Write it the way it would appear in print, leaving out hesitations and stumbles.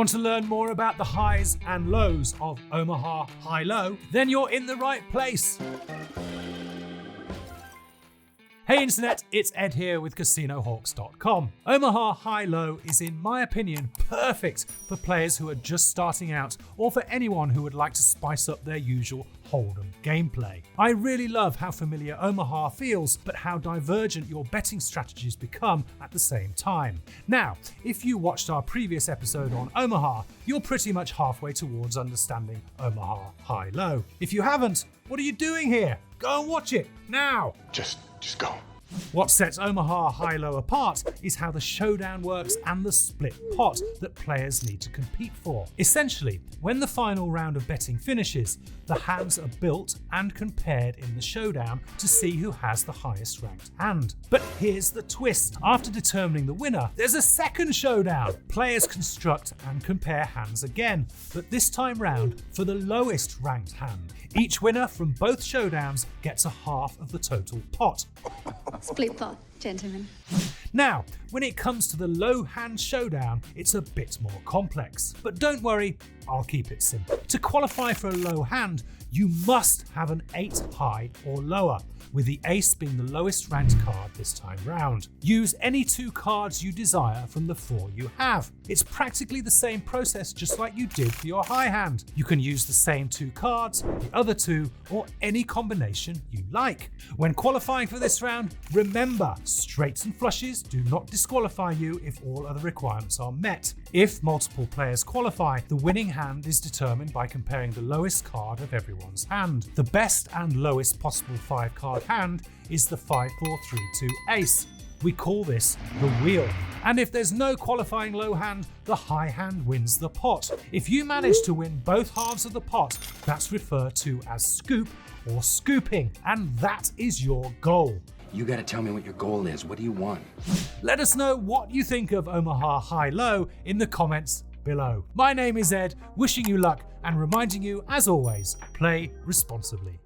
Want to learn more about the highs and lows of Omaha Hi-Lo? Then you're in the right place. Hey Internet, it's Ed here with CasinoHawks.com. Omaha Hi-Lo is, in my opinion, perfect for players who are just starting out or for anyone who would like to spice up their usual Hold'em gameplay. I really love how familiar Omaha feels, but how divergent your betting strategies become at the same time. Now, if you watched our previous episode on Omaha, you're pretty much halfway towards understanding Omaha Hi-Lo. If you haven't, what are you doing here? Go and watch it now! Just go. What sets Omaha Hi-Lo apart is how the showdown works and the split pot that players need to compete for. Essentially, when the final round of betting finishes, the hands are built and compared in the showdown to see who has the highest ranked hand. But here's the twist. After determining the winner, there's a second showdown. Players construct and compare hands again, but this time round for the lowest ranked hand. Each winner from both showdowns gets a half of the total pot. Split pot, gentlemen. Now, when it comes to the low hand showdown, it's a bit more complex. But don't worry, I'll keep it simple. To qualify for a low hand, you must have an 8 high or lower, with the ace being the lowest ranked card this time round. Use any 2 cards you desire from the 4 you have. It's practically the same process just like you did for your high hand. You can use the same 2 cards, the other 2, or any combination you like. When qualifying for this round, remember, straights and flushes do not disqualify you if all other requirements are met. If multiple players qualify, the winning hand is determined by comparing the lowest card of everyone's hand. The best and lowest possible 5 card hand is the 5-4-3-2 ace. We call this the wheel. And if there's no qualifying low hand, the high hand wins the pot. If you manage to win both halves of the pot, that's referred to as scoop or scooping, and that is your goal. You gotta tell me what your goal is. What do you want? Let us know what you think of Omaha Hi-Lo in the comments below. My name is Ed, wishing you luck and reminding you, as always, play responsibly.